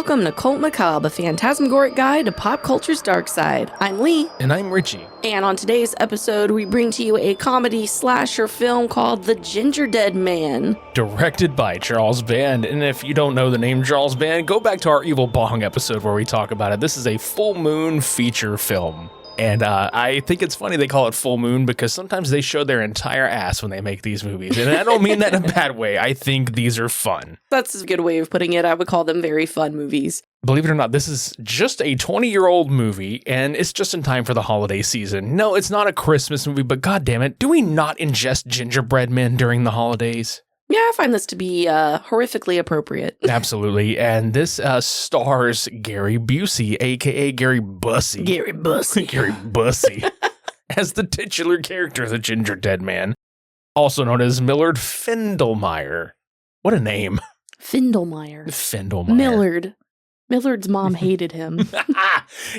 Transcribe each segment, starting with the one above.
welcome to Cult Macabre, a phantasmagoric guide to pop culture's dark side. I'm Lee. And I'm Richie. And on today's episode, we bring to you a comedy slasher film called The Gingerdead Man. Directed by Charles Band. And if you don't know the name Charles Band, go back to our Evil Bong episode where we talk about it. This is a full moon feature film. And I think it's funny they call it full moon because sometimes they show their entire ass when they make these movies. And I don't mean that in a bad way. I think these are fun. That's a good way of putting it. I would call them very fun movies. Believe it or not, this is just a 20-year-old movie, and it's just in time for the holiday season. No, it's not a Christmas movie, but goddammit, do we not ingest gingerbread men during the holidays? Yeah, I find this to be horrifically appropriate. Absolutely. And this stars Gary Busey, a.k.a. Gary Busey. Gary Busey. Gary Busey. As the titular character of the Gingerdead Man. Also known as Millard Findlemeyer. What a name. Findlemeyer. Findlemeyer. Millard's mom hated him.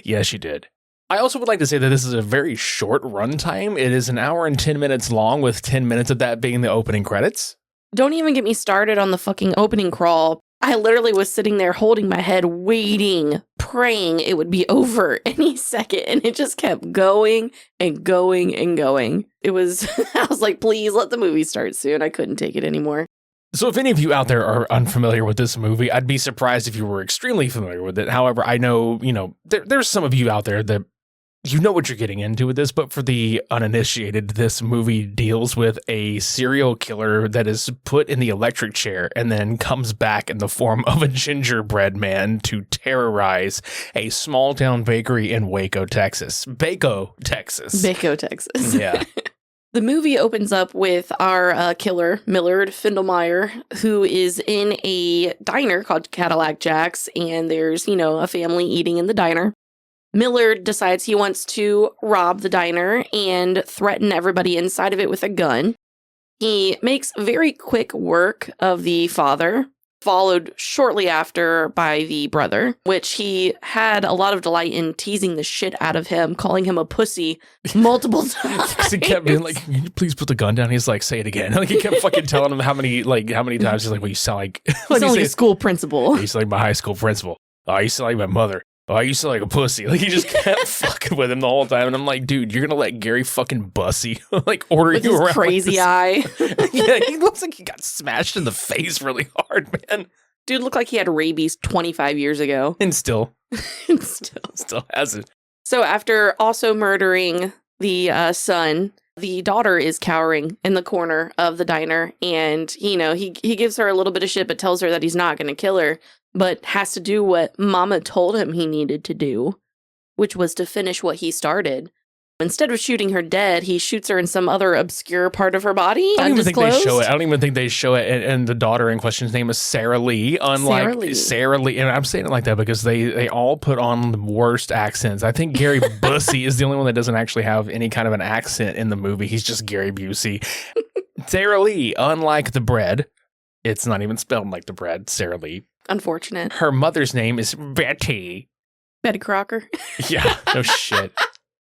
Yes, she did. I also would like to say that this is a very short runtime. It is an hour and 10 minutes long, with 10 minutes of that being the opening credits. Don't even get me started on the fucking opening crawl. I literally was sitting there holding my head, waiting, praying it would be over any second. And it just kept going and going and going. It was, I was like, please let the movie start soon. I couldn't take it anymore. So if any of you out there are unfamiliar with this movie, I'd be surprised if you were extremely familiar with it. However, I know, there's some of you out there that you know what you're getting into with this, but for the uninitiated, this movie deals with a serial killer that is put in the electric chair and then comes back in the form of a gingerbread man to terrorize a small town bakery in Waco, Texas. Waco, Texas. Yeah. The movie opens up with our killer, Millard Findlemeyer, who is in a diner called Cadillac Jack's, and there's, a family eating in the diner. Millard decides he wants to rob the diner and threaten everybody inside of it with a gun. He makes very quick work of the father, followed shortly after by the brother, which he had a lot of delight in teasing the shit out of him, calling him a pussy multiple times. Because he kept being like, can you please put the gun down? He's like, say it again. Like, he kept fucking telling him how many times. He's like, well, you sound like... You sound like a school principal. He's like my high school principal. Oh, you sound like my mother. Oh, I used to like a pussy. Like, he just kept fucking with him the whole time. And I'm like, dude, you're going to let Gary fucking Bussey, order with you his around. Crazy with eye. Yeah, he looks like he got smashed in the face really hard, man. Dude looked like he had rabies 25 years ago. And still. Still has it. So after also murdering the son, the daughter is cowering in the corner of the diner. And, he gives her a little bit of shit, but tells her that he's not going to kill her, but has to do what Mama told him he needed to do, which was to finish what he started. Instead of shooting her dead, he shoots her in some other obscure part of her body. I don't even think they show it. I don't even think they show it. And the daughter in question's name is Sarah Lee. Unlike Sarah Lee. And I'm saying it like that because they all put on the worst accents. I think Gary Busey is the only one that doesn't actually have any kind of an accent in the movie. He's just Gary Busey. Sarah Lee, unlike the bread, it's not even spelled like the bread, Sarah Lee. Unfortunate. Her mother's name is Betty. Betty Crocker. Yeah, no shit.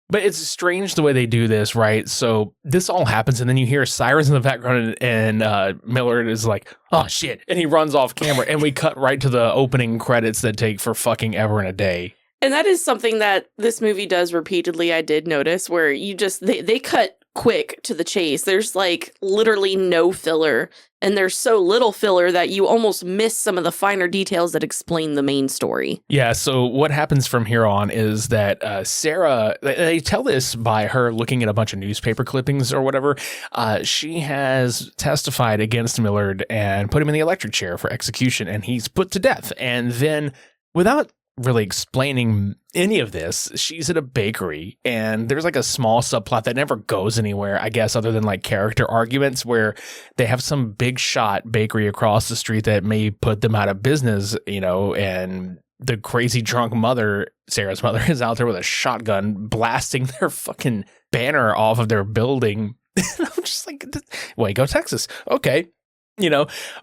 But it's strange the way they do this, right? So this all happens, and then you hear sirens in the background, and Millard is like, oh, shit. And he runs off camera, and we cut right to the opening credits that take for fucking ever and a day. And that is something that this movie does repeatedly, I did notice, where they cut quick to the chase. There's literally no filler, and there's so little filler that you almost miss some of the finer details that explain the main story. Yeah, so what happens from here on is that Sarah, they tell this by her looking at a bunch of newspaper clippings or whatever. She has testified against Millard and put him in the electric chair for execution, and he's put to death. And then, without really explaining any of this, she's at a bakery, and there's a small subplot that never goes anywhere, I guess, other than character arguments where they have some big shot bakery across the street that may put them out of business, and the crazy drunk mother, Sarah's mother, is out there with a shotgun blasting their fucking banner off of their building. And I'm just like, Waco, Texas. Okay.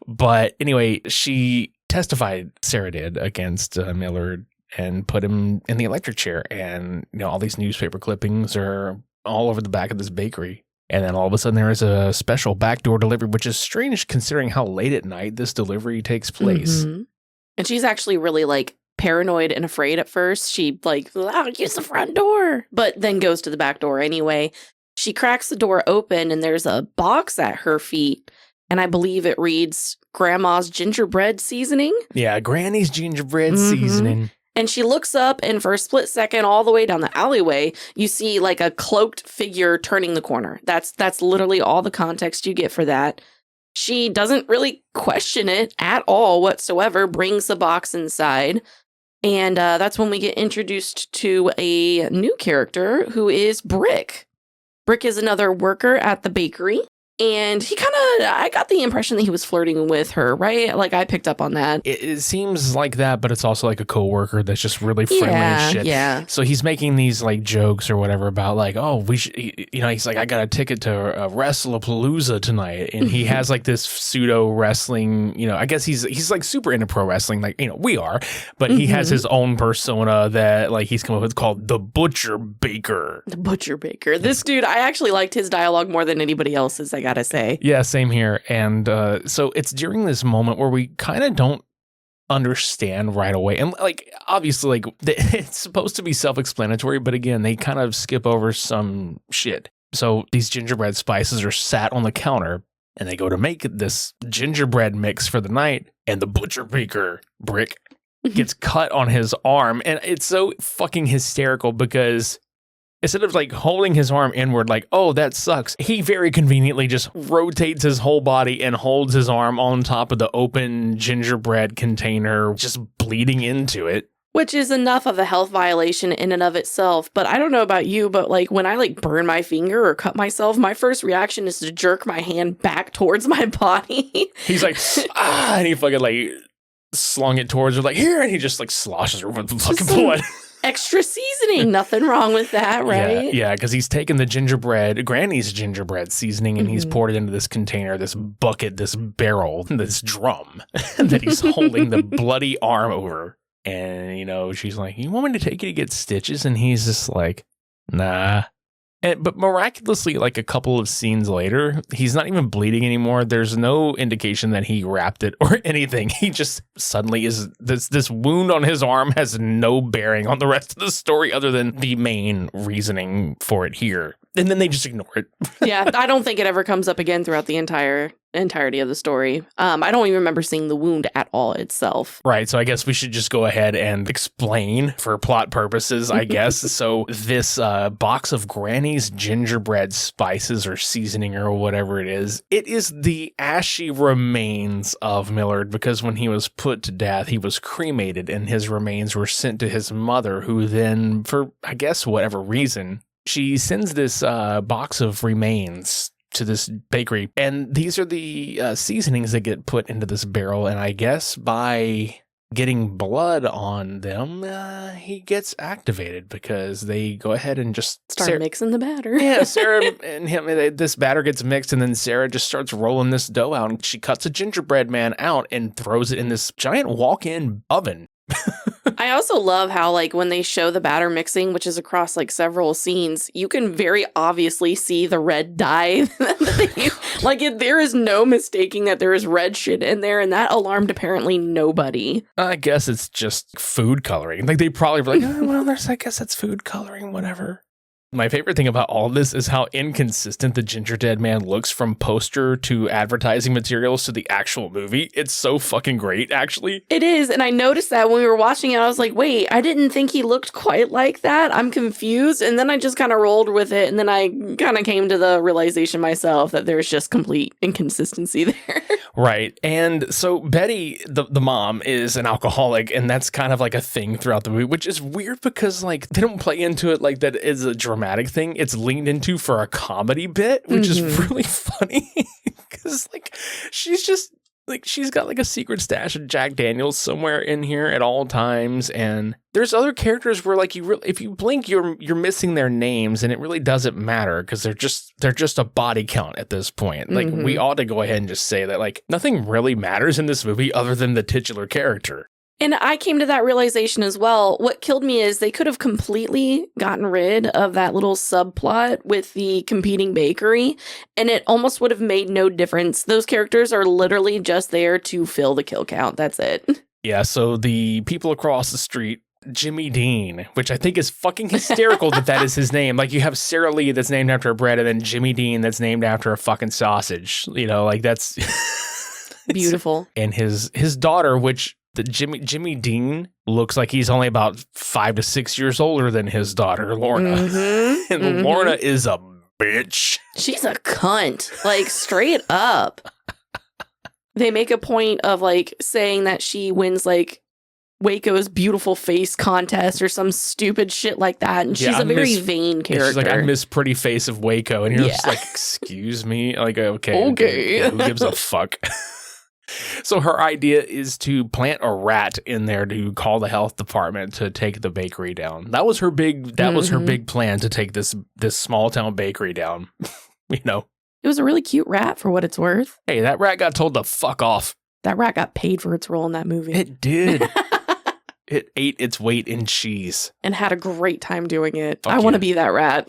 But anyway, she testified, Sarah did, against Millard and put him in the electric chair. And, all these newspaper clippings are all over the back of this bakery. And then all of a sudden there is a special backdoor delivery, which is strange considering how late at night this delivery takes place. Mm-hmm. And she's actually really paranoid and afraid at first. She use the front door, but then goes to the back door anyway. She cracks the door open and there's a box at her feet. And I believe it reads Grandma's gingerbread seasoning. Yeah, Granny's gingerbread seasoning. And she looks up, and for a split second, all the way down the alleyway, you see like a cloaked figure turning the corner. That's literally all the context you get for that. She doesn't really question it at all whatsoever, brings the box inside. And that's when we get introduced to a new character who is Brick. Brick is another worker at the bakery. And he I got the impression that he was flirting with her, right? Like, I picked up on that. It seems like that, but it's also like a coworker that's just really friendly and shit. Yeah. So he's making these like jokes or whatever about like, oh, we should, he's like, I got a ticket to Wrestlepalooza tonight. And he has like this pseudo wrestling, I guess he's like super into pro wrestling, like, we are, but he has his own persona that like he's come up with called the Butcher Baker. The Butcher Baker. This dude, I actually liked his dialogue more than anybody else's, I gotta say. Yeah, same here. And so it's during this moment where we kind of don't understand right away. And like, obviously, like it's supposed to be self-explanatory, but again, they kind of skip over some shit. So these gingerbread spices are sat on the counter and they go to make this gingerbread mix for the night. And the Butcher Baker, Brick, gets cut on his arm. And it's so fucking hysterical because instead of like holding his arm inward, like, oh, that sucks, he very conveniently just rotates his whole body and holds his arm on top of the open gingerbread container, just bleeding into it. Which is enough of a health violation in and of itself. But I don't know about you, but like when I like burn my finger or cut myself, my first reaction is to jerk my hand back towards my body. He's like, and he fucking like slung it towards her, like, here, and he just like sloshes her with fucking blood. Extra seasoning, nothing wrong with that, right? Yeah, because he's taken the Granny's gingerbread seasoning, and he's poured it into this container, this bucket, this barrel, this drum that he's holding the bloody arm over. And, she's like, you want me to take you to get stitches? And he's just like, nah. But miraculously, like a couple of scenes later, he's not even bleeding anymore. There's no indication that he wrapped it or anything. He just suddenly is this wound on his arm has no bearing on the rest of the story other than the main reasoning for it here. And then they just ignore it. Yeah, I don't think it ever comes up again throughout the entirety of the story. I don't even remember seeing the wound at all itself. Right, so I guess we should just go ahead and explain for plot purposes, I guess. So this box of Granny's gingerbread spices or seasoning or whatever it is the ashy remains of Millard, because when he was put to death, he was cremated and his remains were sent to his mother, who then, for I guess whatever reason, she sends this box of remains to this bakery. And these are the seasonings that get put into this barrel. And I guess by getting blood on them, he gets activated because they go ahead and just start mixing the batter. Yeah, Sarah and him, this batter gets mixed, and then Sarah just starts rolling this dough out. And she cuts a gingerbread man out and throws it in this giant walk-in oven. I also love how, like, when they show the batter mixing, which is across, like, several scenes, you can very obviously see the red dye. There is no mistaking that there is red shit in there, and that alarmed apparently nobody. I guess it's just food coloring. Like, they probably were like, I guess it's food coloring, whatever. My favorite thing about all this is how inconsistent the Gingerdead Man looks from poster to advertising materials to the actual movie. It's so fucking great, actually. It is, and I noticed that when we were watching it, I was like, wait, I didn't think he looked quite like that. I'm confused, and then I just kind of rolled with it, and then I kind of came to the realization myself that there's just complete inconsistency there. Right, and so Betty, the mom, is an alcoholic, and that's kind of like a thing throughout the movie, which is weird because, like, they don't play into it like that is a dramatic thing. It's leaned into for a comedy bit, which is really funny because like she's got like a secret stash of Jack Daniels somewhere in here at all times, and there's other characters where like if you blink you're missing their names, and it really doesn't matter because they're just a body count at this point. Like we ought to go ahead and just say that like nothing really matters in this movie other than the titular character. And I came to that realization as well. What killed me is they could have completely gotten rid of that little subplot with the competing bakery, and it almost would have made no difference. Those characters are literally just there to fill the kill count. That's it. Yeah, so the people across the street, Jimmy Dean, which I think is fucking hysterical that is his name. Like, you have Sarah Lee that's named after a bread, and then Jimmy Dean that's named after a fucking sausage. You know, like, that's... Beautiful. And his daughter, which the Jimmy Dean looks like he's only about 5 to 6 years older than his daughter, Lorna. Mm-hmm. And Lorna is a bitch. She's a cunt. Like, straight up. They make a point of, like, saying that she wins, like, Waco's beautiful face contest or some stupid shit like that. And she's a very vain character. She's like, I miss pretty face of Waco. And you're just like, excuse me? Like, okay. Who gives a fuck? So her idea is to plant a rat in there to call the health department to take the bakery down. That was her big plan, to take this small town bakery down. You know. It was a really cute rat for what it's worth. Hey, that rat got told to fuck off. That rat got paid for its role in that movie. It did. It ate its weight in cheese. And had a great time doing it. Fuck I want to be that rat.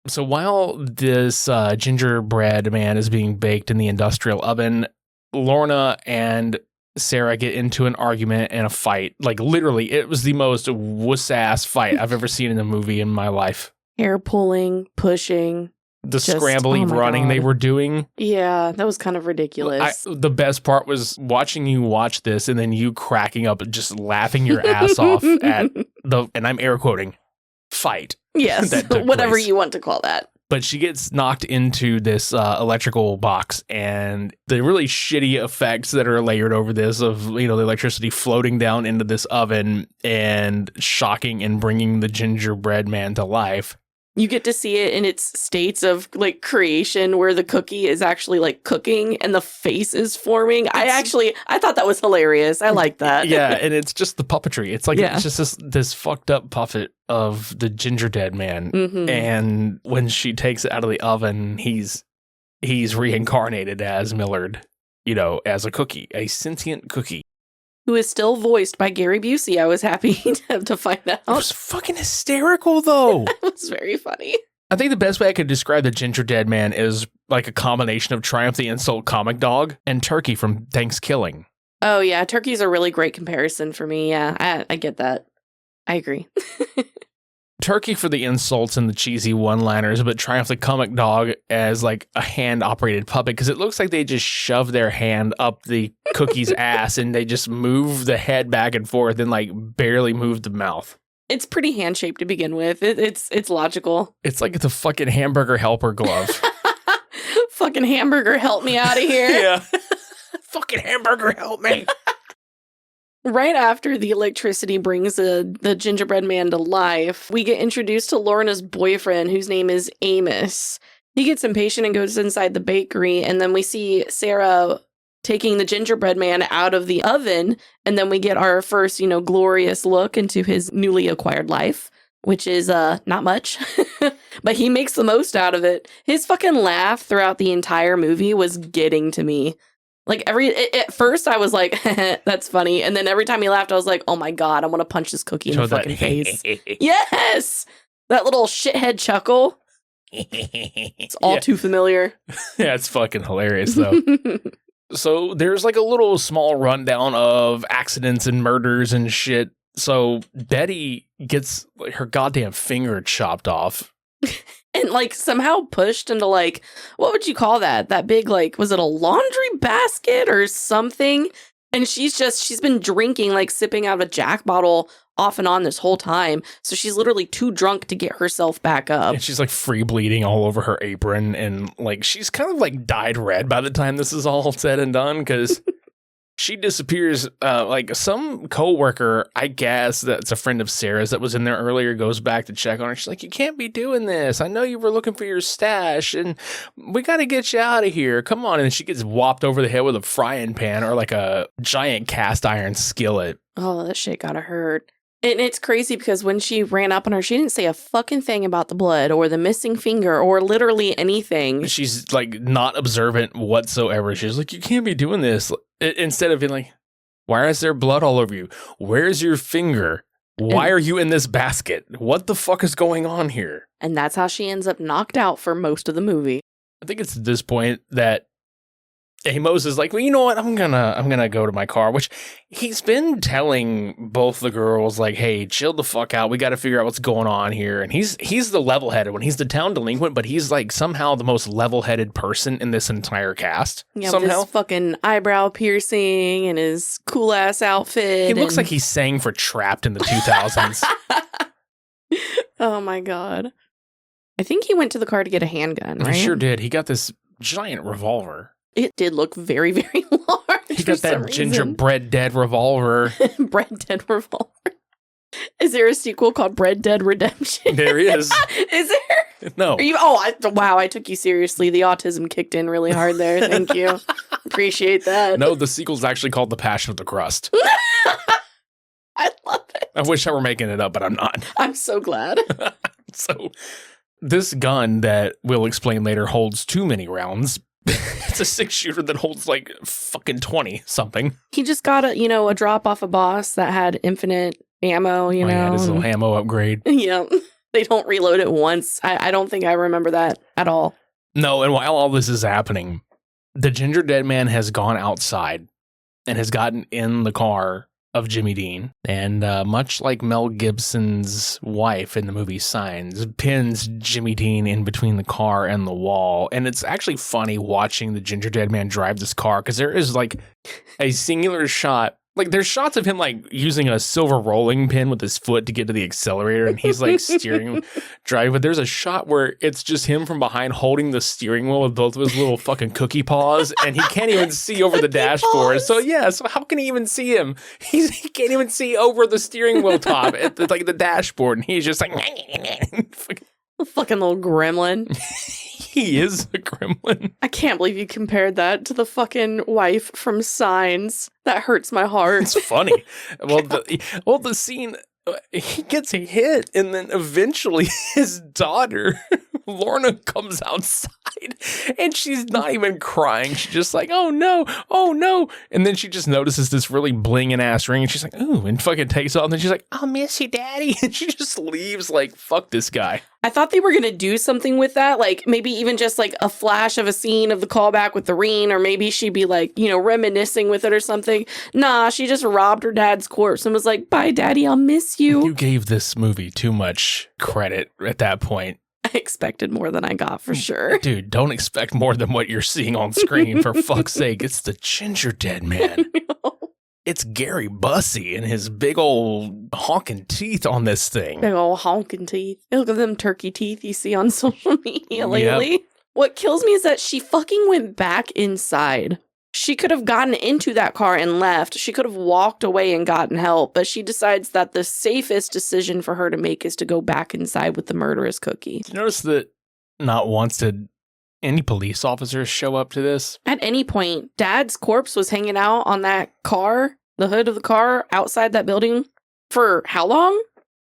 So while this gingerbread man is being baked in the industrial oven, Lorna and Sarah get into an argument and a fight. Like, literally, it was the most wuss-ass fight I've ever seen in a movie in my life. Hair pulling, pushing. The scrambly running they were doing. Yeah, that was kind of ridiculous. The best part was watching you watch this and then you cracking up, just laughing your ass off at the, and I'm air quoting, fight. Yes, whatever you want to call that. But she gets knocked into this electrical box, and the really shitty effects that are layered over this of, you know, the electricity floating down into this oven and shocking and bringing the gingerbread man to life. You get to see it in its states of, like, creation where the cookie is actually, like, cooking and the face is forming. I thought that was hilarious. I like that. Yeah, and it's just the puppetry. It's like, it's just this fucked up puppet of the Gingerdead Man. Mm-hmm. And when she takes it out of the oven, he's reincarnated as Millard, you know, as a cookie, a sentient cookie. Who is still voiced by Gary Busey. I was happy to find out. It was fucking hysterical, though. It was very funny. I think the best way I could describe the Gingerdead Man is like a combination of Triumph the Insult Comic Dog and Turkey from Thanksgiving. Oh, yeah. Turkey's a really great comparison for me. Yeah, I get that. I agree. Turkey for the insults and the cheesy one-liners, but Triumph the Comic Dog as like a hand-operated puppet, because it looks like they just shove their hand up the cookie's ass and they just move the head back and forth and like barely move the mouth. It's pretty hand-shaped to begin with. It's logical. It's like it's a fucking hamburger helper glove. Fucking hamburger, help me out of here. Yeah. Fucking hamburger, help me. Right after the electricity brings the gingerbread man to life, we get introduced to Lorna's boyfriend, whose name is Amos. He gets impatient and goes inside the bakery, and then we see Sarah taking the gingerbread man out of the oven, and then we get our first, you know, glorious look into his newly acquired life, which is not much, but he makes the most out of it. His fucking laugh throughout the entire movie was getting to me. Like, at first I was like, that's funny. And then every time he laughed, I was like, oh my God, I want to punch this cookie in the fucking face. Yes! That little shithead chuckle. It's all too familiar. Yeah, it's fucking hilarious, though. So there's like a little small rundown of accidents and murders and shit. So Betty gets her goddamn finger chopped off. And, like, somehow pushed into, like, what would you call that? That big, like, was it a laundry basket or something? And she's been drinking, like, sipping out of a Jack bottle off and on this whole time. So she's literally too drunk to get herself back up. And she's, like, free bleeding all over her apron. And, like, she's kind of, like, dyed red by the time this is all said and done, because she disappears. Like, some coworker, I guess, that's a friend of Sarah's that was in there earlier, goes back to check on her. She's like, you can't be doing this. I know you were looking for your stash, and we got to get you out of here. Come on. And then she gets whopped over the head with a frying pan or like a giant cast iron skillet. Oh, that shit gotta hurt. And it's crazy because when she ran up on her, she didn't say a fucking thing about the blood or the missing finger or literally anything. She's, like, not observant whatsoever. She's like, you can't be doing this. Instead of being like, why is there blood all over you? Where's your finger? Why are you in this basket? What the fuck is going on here? And that's how she ends up knocked out for most of the movie. I think it's at this point that Amos is like, well, you know what? I'm gonna go to my car, which he's been telling both the girls, like, hey, chill the fuck out. We got to figure out what's going on here. And he's the level-headed one. He's the town delinquent, but he's like somehow the most level-headed person in this entire cast. Yeah, somehow. with his fucking eyebrow piercing and his cool-ass outfit. He looks like he sang for Trapped in the 2000s. Oh my God. I think he went to the car to get a handgun, right? He sure did. He got this giant revolver. It did look very, very large. He got that gingerbread dead revolver. Bread Dead Revolver. Is there a sequel called Bread Dead Redemption? There is. Is there? No. Wow, I took you seriously. The autism kicked in really hard there. Thank you. Appreciate that. No, the sequel's actually called The Passion of the Crust. I love it. I wish I were making it up, but I'm not. I'm so glad. So, this gun that we'll explain later holds too many rounds. It's a 6-shooter that holds like fucking 20 something. He just got a drop off a boss that had infinite ammo, you know. Yeah, this little ammo upgrade. Yeah. They don't reload it once. I don't think I remember that at all. No, and while all this is happening, the Gingerdead Man has gone outside and has gotten in the car of Jimmy Dean, and much like Mel Gibson's wife in the movie Signs, pins Jimmy Dean in between the car and the wall. And it's actually funny watching the Gingerdead Man drive this car, because there is like a singular shot. Like, there's shots of him, like, using a silver rolling pin with his foot to get to the accelerator, and he's, like, driving. But there's a shot where it's just him from behind holding the steering wheel with both of his little fucking cookie paws, and he can't even see over the dashboard. So how can he even see him? He can't even see over the steering wheel top at the dashboard, and he's just like... A fucking little gremlin. He is a gremlin. I can't believe you compared that to the fucking wife from Signs. That hurts my heart. It's funny. The scene, he gets hit, and then eventually his daughter, Lorna, comes outside, and she's not even crying. She's just like, oh no. And then she just notices this really blinging ass ring, and she's like, ooh, and fucking takes it off, and then she's like, I'll miss you, daddy. And she just leaves like, fuck this guy. I thought they were going to do something with that, like maybe even just like a flash of a scene of the callback with the ring, or maybe she'd be like, reminiscing with it or something. Nah, she just robbed her dad's corpse and was like, bye, daddy, I'll miss you. You gave this movie too much credit at that point. I expected more than I got, for sure. Dude, don't expect more than what you're seeing on screen, for fuck's sake. It's the Gingerdead Man. It's Gary Busey and his big old honking teeth on this thing. Big old honking teeth. Look at them turkey teeth you see on social media lately. Yep. What kills me is that she fucking went back inside. She could have gotten into that car and left. She could have walked away and gotten help, but she decides that the safest decision for her to make is to go back inside with the murderous Cookie. Did you notice that not once did any police officers show up to this? At any point, Dad's corpse was hanging out on that car, the hood of the car, outside that building for how long?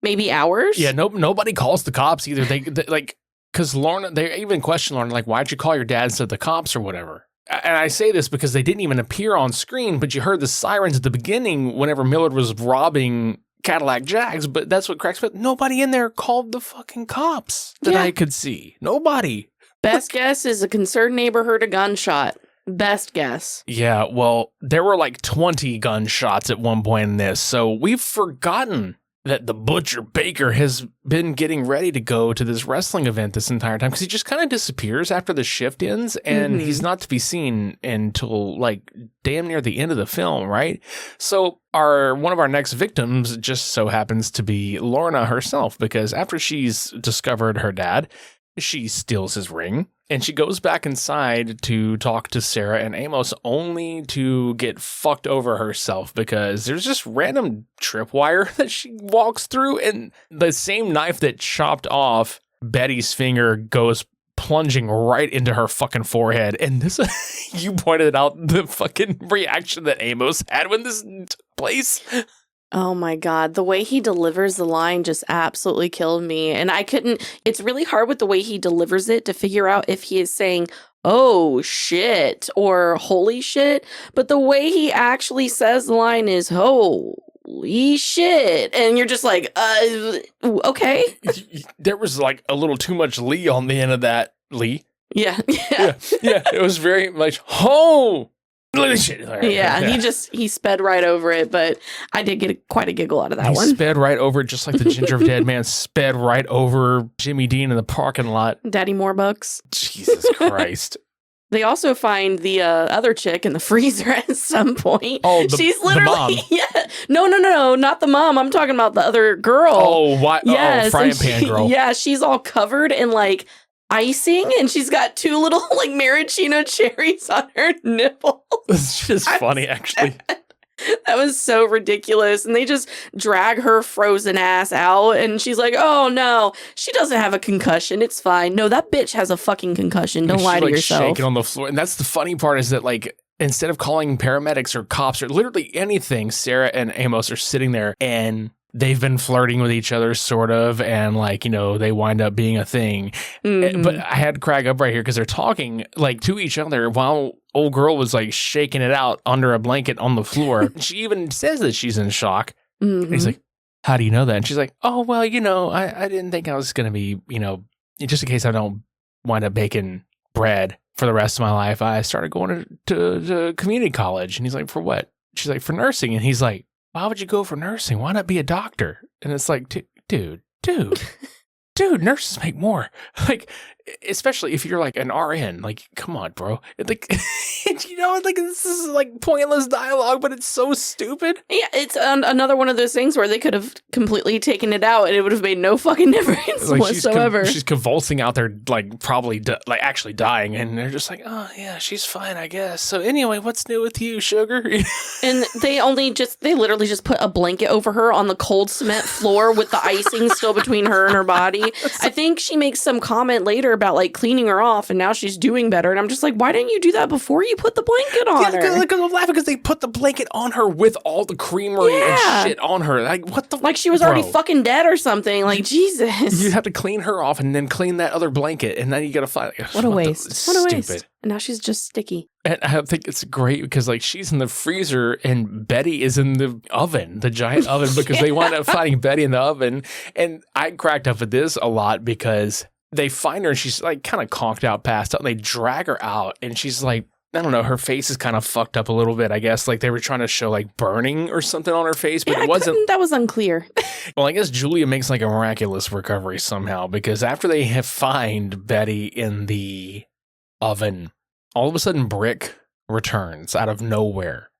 Maybe hours? Yeah, nobody calls the cops either. They like, because Lorna, they even question Lorna, like, why'd you call your dad instead of the cops or whatever? And I say this because they didn't even appear on screen, but you heard the sirens at the beginning whenever Millard was robbing Cadillac Jags, but that's what cracks me up. Nobody in there called the fucking cops that I could see. Nobody. Best guess is a concerned neighbor heard a gunshot. Best guess. Yeah, well, there were like 20 gunshots at one point in this, so we've forgotten that the Butcher Baker has been getting ready to go to this wrestling event this entire time, because he just kind of disappears after the shift ends, and he's not to be seen until like damn near the end of the film, right? So one of our next victims just so happens to be Lorna herself, because after she's discovered her dad, she steals his ring, and she goes back inside to talk to Sarah and Amos, only to get fucked over herself because there's just random tripwire that she walks through, and the same knife that chopped off Betty's finger goes plunging right into her fucking forehead. And this, you pointed out the fucking reaction that Amos had when this took place. Oh my God. The way he delivers the line just absolutely killed me. And it's really hard with the way he delivers it to figure out if he is saying, oh shit, or holy shit. But the way he actually says the line is, holy shit. And you're just like, okay. There was like a little too much Lee on the end of that. Lee? Yeah. Yeah. It was very much, oh, look at shit. Yeah, he sped right over it, but I did get quite a giggle out of that one. He sped right over it, just like the Gingerdead Man sped right over Jimmy Dean in the parking lot. Daddy Morebucks. Jesus Christ. They also find the other chick in the freezer at some point. Oh, she's literally, the mom. Yeah. No, not the mom. I'm talking about the other girl. Oh, what? Yes, frying pan girl. Yeah, she's all covered in like icing, and she's got 2 little like maraschino cherries on her nipples. It's just funny, actually. That was so ridiculous. And they just drag her frozen ass out, and she's like, oh no, she doesn't have a concussion. It's fine. No, that bitch has a fucking concussion. Don't lie to yourself. Shaking on the floor. And that's the funny part, is that like, instead of calling paramedics or cops or literally anything, Sarah and Amos are sitting there and they've been flirting with each other, sort of, and like, you know, they wind up being a thing. Mm-hmm. But I had to crack up right here because they're talking like to each other while old girl was like shaking it out under a blanket on the floor. She even says that she's in shock. Mm-hmm. He's like, how do you know that? And she's like, oh, well, you know, I didn't think I was going to be, you know, just in case I don't wind up baking bread for the rest of my life, I started going to community college. And he's like, for what? She's like, for nursing. And he's like, why would you go for nursing? Why not be a doctor? And it's like, dude, nurses make more. Like, especially if you're like an RN, like, come on, bro. Like, you know, like, this is like pointless dialogue, but it's so stupid. Yeah, it's another one of those things where they could have completely taken it out and it would have made no fucking difference like whatsoever. She's convulsing out there, like, probably like actually dying, and they're just like, oh yeah, she's fine, I guess. So anyway, what's new with you, sugar? And they literally just put a blanket over her on the cold cement floor with the icing still between her and her body. I think she makes some comment later about like cleaning her off, and now she's doing better. And I'm just like, why didn't you do that before you put the blanket on her? Because I'm laughing because they put the blanket on her with all the creamery and shit on her. Like, what the? Like she was already fucking dead or something. Like, Jesus. You have to clean her off and then clean that other blanket, and then you gotta find. What a waste. What a waste. And now she's just sticky. And I think it's great because like she's in the freezer and Betty is in the oven, the giant oven, because they wind up finding Betty in the oven. And I cracked up at this a lot because they find her and she's like kind of conked out, passed out, and they drag her out and she's like, I don't know, her face is kind of fucked up a little bit, I guess. Like they were trying to show like burning or something on her face, but it wasn't. That was unclear. Well, I guess Julia makes like a miraculous recovery somehow because after they have find Betty in the oven, all of a sudden Brick returns out of nowhere.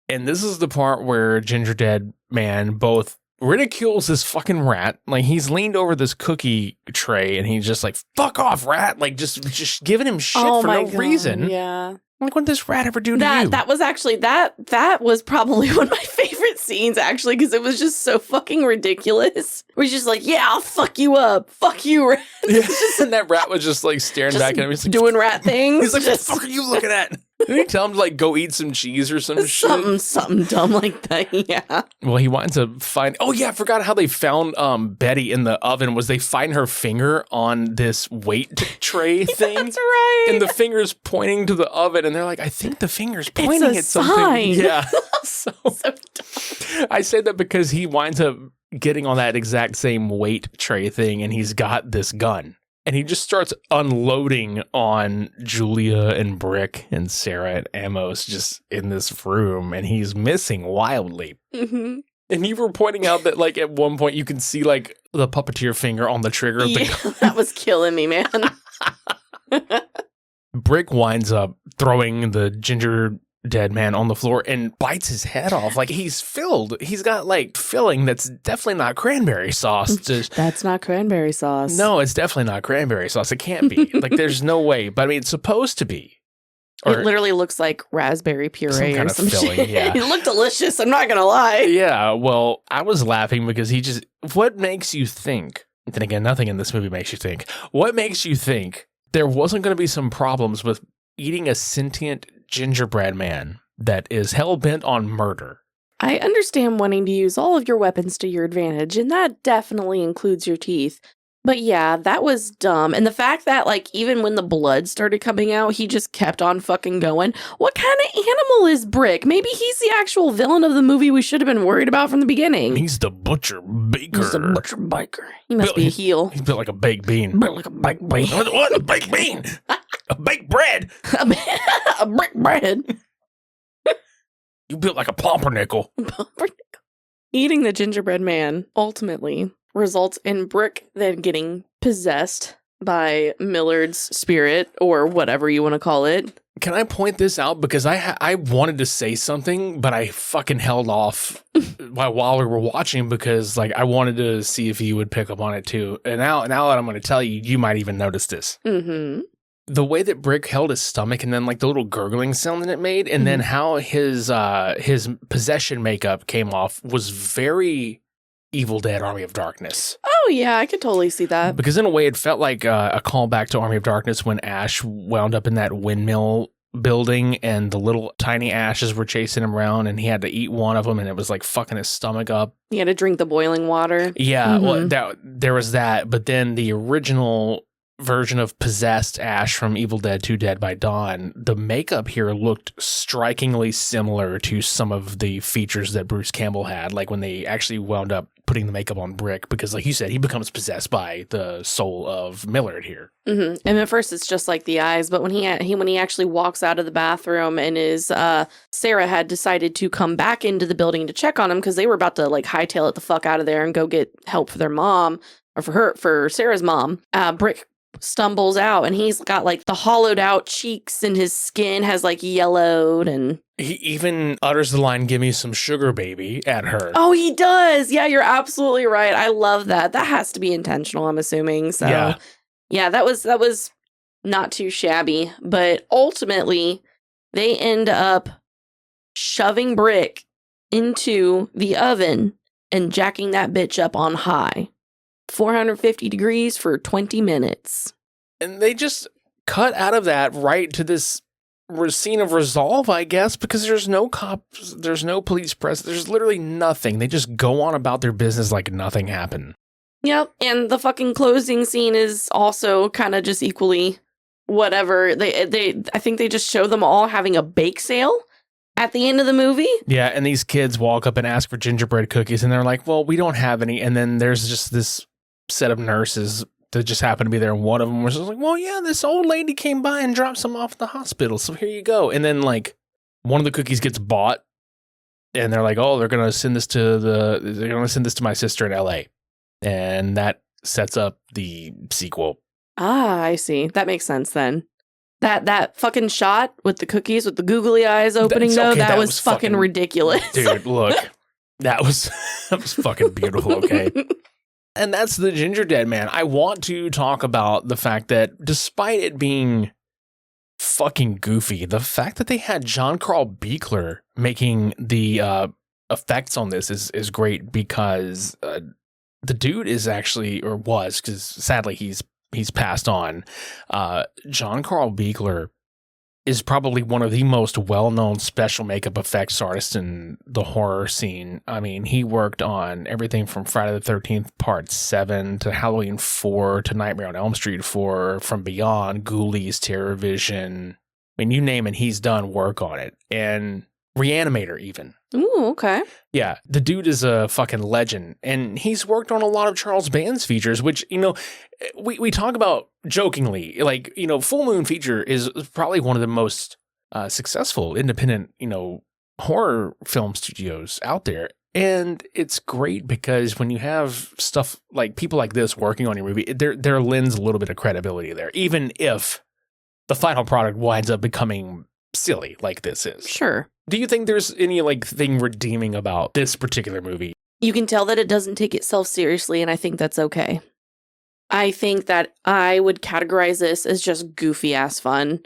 And this is the part where Gingerdead Man both ridicules this fucking rat. Like he's leaned over this cookie tray and he's just like, fuck off, rat. Like just giving him shit for no reason. Yeah. Like, what did this rat ever do to you? That was actually, that was probably one of my favorite scenes, actually, because it was just so fucking ridiculous. We're just like, yeah, I'll fuck you up. Fuck you, rat. Yeah. And that rat was just like staring back at him. He's like, doing rat things. He's like, what the fuck are you looking at? Didn't he tell him to like go eat some cheese or some shit? Something dumb like that, yeah. Well, he winds up finding, oh yeah, I forgot how they found Betty in the oven was they find her finger on this weight tray thing. That's right. And the finger's pointing to the oven and they're like, I think the finger's pointing at something. Sign. Yeah. So dumb. I say that because he winds up getting on that exact same weight tray thing and he's got this gun. And he just starts unloading on Julia and Brick and Sarah and Amos just in this room. And he's missing wildly. Mm-hmm. And you were pointing out that, like, at one point you can see, like, the puppeteer finger on the trigger of the gun. That was killing me, man. Brick winds up throwing the Gingerdead Man on the floor and bites his head off. Like, he's filled. He's got, like, filling that's definitely not cranberry sauce. That's not cranberry sauce. No, it's definitely not cranberry sauce. It can't be. Like, there's no way. But, I mean, it's supposed to be. It literally looks like raspberry puree or some filling, shit. Yeah. It looked delicious, I'm not going to lie. Yeah, well, I was laughing because what makes you think, then again, nothing in this movie makes you think, what makes you think there wasn't going to be some problems with eating a sentient gingerbread man that is hell-bent on murder? I understand wanting to use all of your weapons to your advantage, and that definitely includes your teeth. But yeah, that was dumb. And the fact that, like, even when the blood started coming out, he just kept on fucking going. What kind of animal is Brick? Maybe he's the actual villain of the movie we should have been worried about from the beginning. He's the butcher baker. He's the butcher biker. He must be a heel. He's built like a baked bean. Built like a baked bean. What? A baked bean? A baked bread. A brick bread. You built like a pumpernickel. Eating the gingerbread man ultimately results in Brick then getting possessed by Millard's spirit, or whatever you want to call it. Can I point this out? Because I wanted to say something, but I fucking held off while we were watching because like I wanted to see if you would pick up on it too. And now that I'm going to tell you, you might even notice this. Mm-hmm. The way that Brick held his stomach and then like the little gurgling sound that it made, and then how his possession makeup came off was very Evil Dead Army of Darkness. Oh yeah, I could totally see that. Because in a way it felt like a callback to Army of Darkness when Ash wound up in that windmill building and the little tiny ashes were chasing him around and he had to eat one of them and it was like fucking his stomach up. He had to drink the boiling water. Yeah, well, there was that, but then the original version of possessed Ash from Evil Dead 2 Dead by Dawn, the makeup here looked strikingly similar to some of the features that Bruce Campbell had, like when they actually wound up putting the makeup on Brick, because like you said, he becomes possessed by the soul of Millard here. Mm-hmm. And at first it's just like the eyes, but when he actually walks out of the bathroom and Sarah had decided to come back into the building to check on him because they were about to like hightail it the fuck out of there and go get help for their mom, or for Sarah's mom. Brick stumbles out and he's got like the hollowed out cheeks and his skin has like yellowed, and he even utters the line, "Give me some sugar, baby," at her. Oh, he does. Yeah, you're absolutely right. I love that. That has to be intentional, I'm assuming. So yeah, that was not too shabby, but ultimately they end up shoving Brick into the oven and jacking that bitch up on high. 450 degrees for 20 minutes. And they just cut out of that right to this scene of resolve, I guess, because there's no cops, there's no police presence, there's literally nothing. They just go on about their business like nothing happened. Yep, and the fucking closing scene is also kind of just equally whatever. I think they just show them all having a bake sale at the end of the movie. Yeah, and these kids walk up and ask for gingerbread cookies, and they're like, well, we don't have any. And then there's just this set of nurses that just happen to be there, and one of them was just like, well, yeah, this old lady came by and dropped some off at the hospital, so here you go. And then, like, one of the cookies gets bought, and they're like, oh, they're going to send this to my sister in L.A., and that sets up the sequel. Ah, I see. That makes sense then. That fucking shot with the cookies with the googly eyes opening, that was fucking ridiculous. Dude, look, that was fucking beautiful, okay? And that's the Gingerdead Man. I want to talk about the fact that despite it being fucking goofy, the fact that they had John Carl Buechler making the effects on this is great, because the dude is actually, or was, because sadly he's passed on. John Carl Buechler is probably one of the most well-known special makeup effects artists in the horror scene. I mean, he worked on everything from Friday the 13th Part 7 to Halloween 4 to Nightmare on Elm Street 4, From Beyond, Ghoulies, Terror Vision. I mean, you name it, he's done work on it. And Reanimator even. Ooh, okay. Yeah, the dude is a fucking legend, and he's worked on a lot of Charles Band's features, which, you know, we talk about jokingly, like, you know, Full Moon Feature is probably one of the most successful independent, you know, horror film studios out there. And it's great because when you have stuff like people like this working on your movie, there lends a little bit of credibility there, even if the final product winds up becoming silly like this is. Sure. Do you think there's any like thing redeeming about this particular movie? You can tell that it doesn't take itself seriously, and I think that's okay. I think that I would categorize this as just goofy ass fun.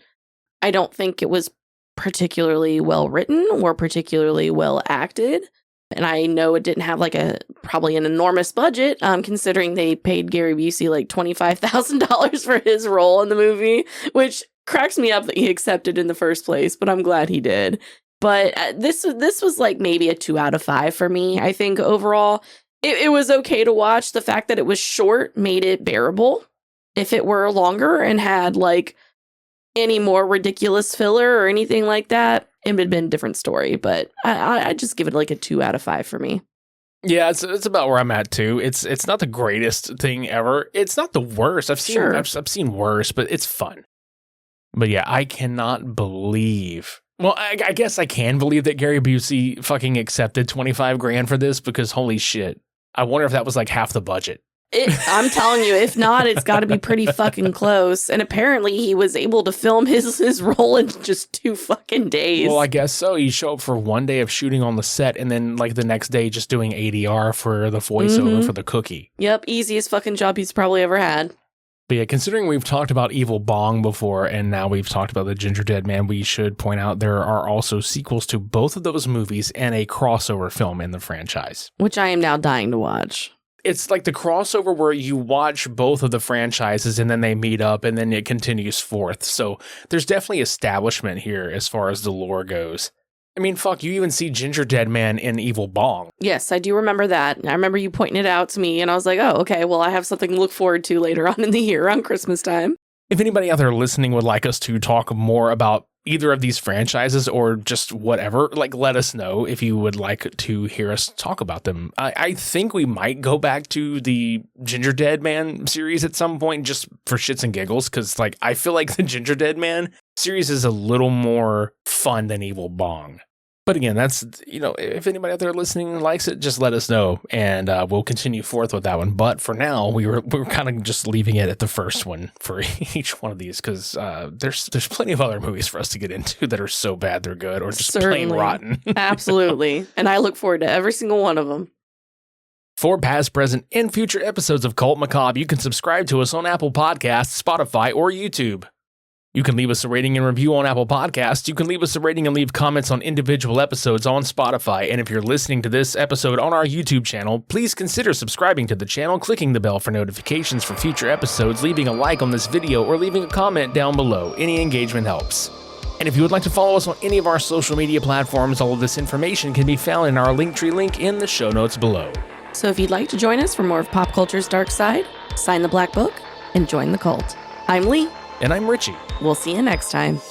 I don't think it was particularly well written or particularly well acted. And I know it didn't have like probably an enormous budget, considering they paid Gary Busey like $25,000 for his role in the movie, which cracks me up that he accepted in the first place, but I'm glad he did. But this was like maybe a 2 out of 5 for me. I think overall it was okay to watch. The fact that it was short made it bearable. If it were longer and had like any more ridiculous filler or anything like that, it would have been a different story. But I just give it like a 2 out of 5 for me. Yeah, it's about where I'm at too. It's not the greatest thing ever. It's not the worst. I've seen worse, but it's fun. But yeah, I cannot believe. Well, I guess I can believe that Gary Busey fucking accepted $25,000 for this because holy shit. I wonder if that was like half the budget. I'm telling you, if not, it's got to be pretty fucking close. And apparently he was able to film his role in just 2 fucking days. Well, I guess so. You show up for 1 day of shooting on the set and then like the next day just doing ADR for the voiceover for the cookie. Yep, easiest fucking job he's probably ever had. But yeah, considering we've talked about Evil Bong before and now we've talked about the Gingerdead Man, we should point out there are also sequels to both of those movies and a crossover film in the franchise. Which I am now dying to watch. It's like the crossover where you watch both of the franchises and then they meet up and then it continues forth. So there's definitely establishment here as far as the lore goes. I mean, fuck, you even see Gingerdead Man in Evil Bong. Yes, I do remember that. I remember you pointing it out to me and I was like, oh, okay, well, I have something to look forward to later on in the year around Christmas time. If anybody out there listening would like us to talk more about either of these franchises or just whatever, like let us know if you would like to hear us talk about them. I think we might go back to the Gingerdead Man series at some point just for shits and giggles because like I feel like the Gingerdead Man series is a little more fun than Evil Bong. But again, that's, you know, if anybody out there listening likes it, just let us know, and we'll continue forth with that one. But for now, we're kind of just leaving it at the first one for each one of these, because there's plenty of other movies for us to get into that are so bad they're good, or just plain rotten. Absolutely. And I look forward to every single one of them. For past, present, and future episodes of Cult Macabre, you can subscribe to us on Apple Podcasts, Spotify, or YouTube. You can leave us a rating and review on Apple Podcasts. You can leave us a rating and leave comments on individual episodes on Spotify. And if you're listening to this episode on our YouTube channel, please consider subscribing to the channel, clicking the bell for notifications for future episodes, leaving a like on this video, or leaving a comment down below. Any engagement helps. And if you would like to follow us on any of our social media platforms, all of this information can be found in our Linktree link in the show notes below. So if you'd like to join us for more of pop culture's dark side, sign the black book and join the cult. I'm Lee. And I'm Richie. We'll see you next time.